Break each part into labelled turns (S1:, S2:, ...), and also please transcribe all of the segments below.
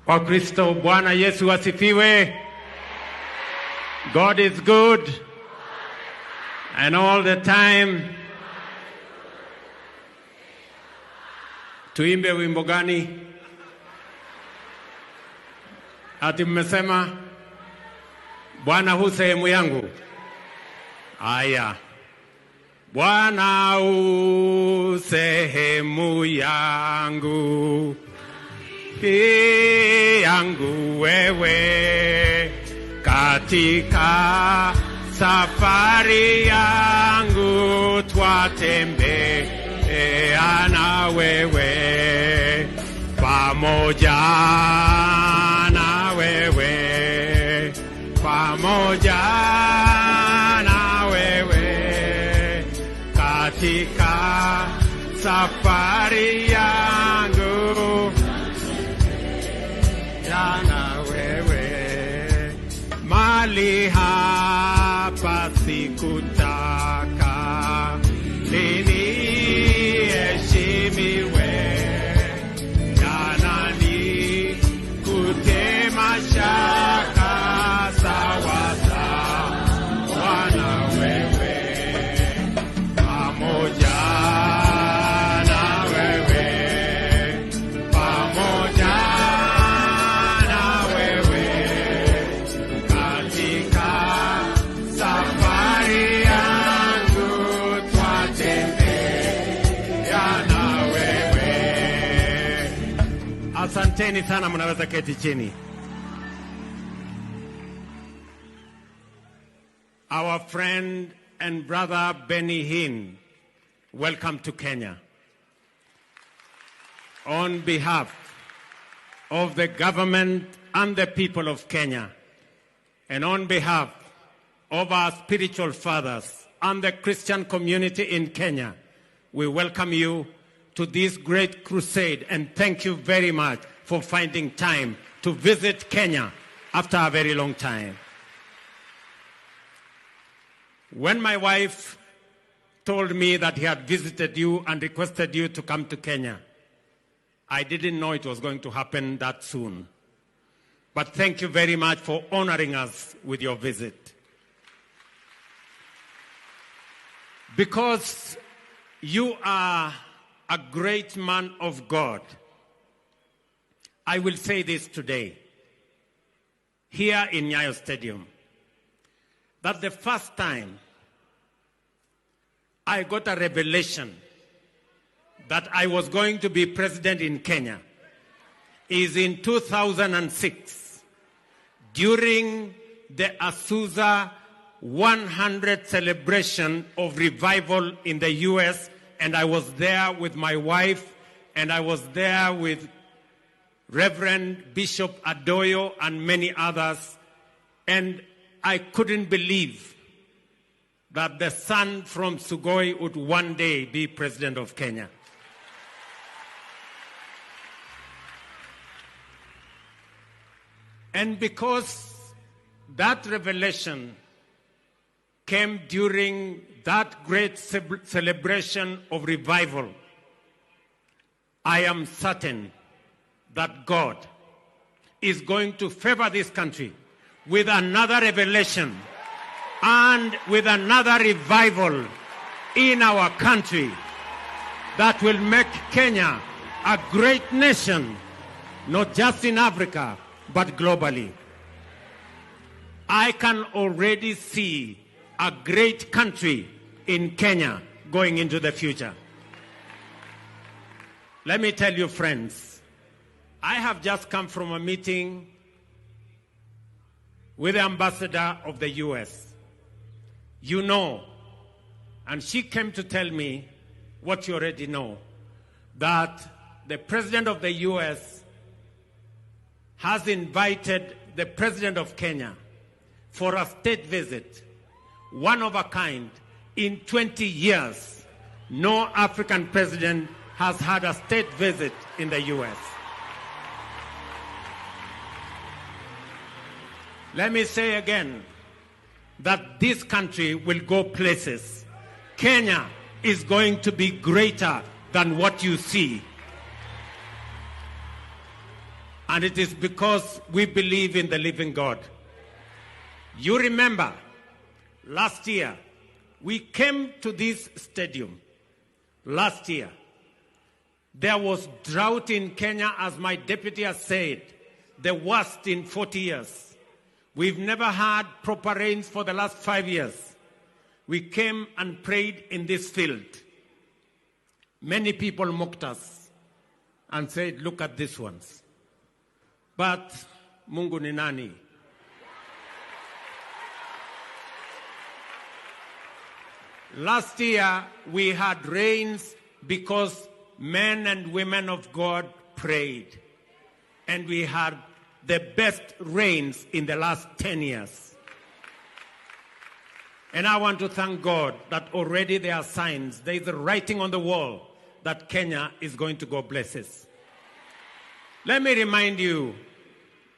S1: Kwa Kristo, Bwana Yesu asifiwe. God is good and all the time. Tuimbe wimbo gani? Ati mmesema Bwana U Sehemu Yangu. Aya. Bwana U Sehemu Yangu, yangu wewe, katika safari yangu twatembea na wewe, pamoja na wewe, pamoja na wewe, katika safari yangu na wewe. Mali hapa sikutaka niheshimiwe, jana ni kutema shaka sawa sawa na wewe, pamoja na wewe, pamoja na wewe, katika safari yangu twatembea na wewe. Asanteni sana, mnaweza keti chini. Our friend and brother Benny Hinn, welcome to Kenya. On behalf of the government and the people of Kenya, and on behalf of our spiritual fathers and the Christian community in Kenya, we welcome you to this great crusade and thank you very much for finding time to visit Kenya after a very long time. When my wife told me that he had visited you and requested you to come to Kenya, I didn't know it was going to happen that soon. But thank you very much for honoring us with your visit. Because you are a great man of God, I will say this today, here in Nyayo Stadium, that the first time I got a revelation that I was going to be president in Kenya is in 2006, during the Azusa 100 celebration of revival in the U.S., and I was there with my wife, and I was there with Reverend Bishop Adoyo and many others, and I couldn't believe that the son from Sugoi would one day be president of Kenya. And because that revelation came during that great celebration of revival, I am certain that God is going to favor this country with another revelation and with another revival in our country that will make Kenya a great nation, not just in Africa, but globally. I can already see a great country in Kenya going into the future. Let me tell you, friends, I have just come from a meeting with the ambassador of the U.S. You know, and she came to tell me what you already know, that the president of the U.S. has invited the president of Kenya for a state visit, one of a kind. In 20 years, no African president has had a state visit in the U.S. Let me say again that this country will go places. Kenya is going to be greater than what you see. And it is because we believe in the living God. You remember, last year, we came to this stadium. Last year, there was drought in Kenya, as my deputy has said, the worst in 40 years. We've never had proper rains for the last 5 years. We came and prayed in this field. Many people mocked us and said, look at these ones. But Mungu ni nani? Last year, we had rains because men and women of God prayed. And we had the best rains in the last 10 years. And I want to thank God that already there are signs. There is a writing on the wall that Kenya is going to go places. Let me remind you,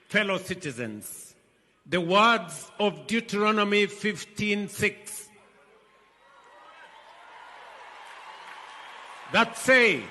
S1: fellow citizens, the words of Deuteronomy 15:6 that say,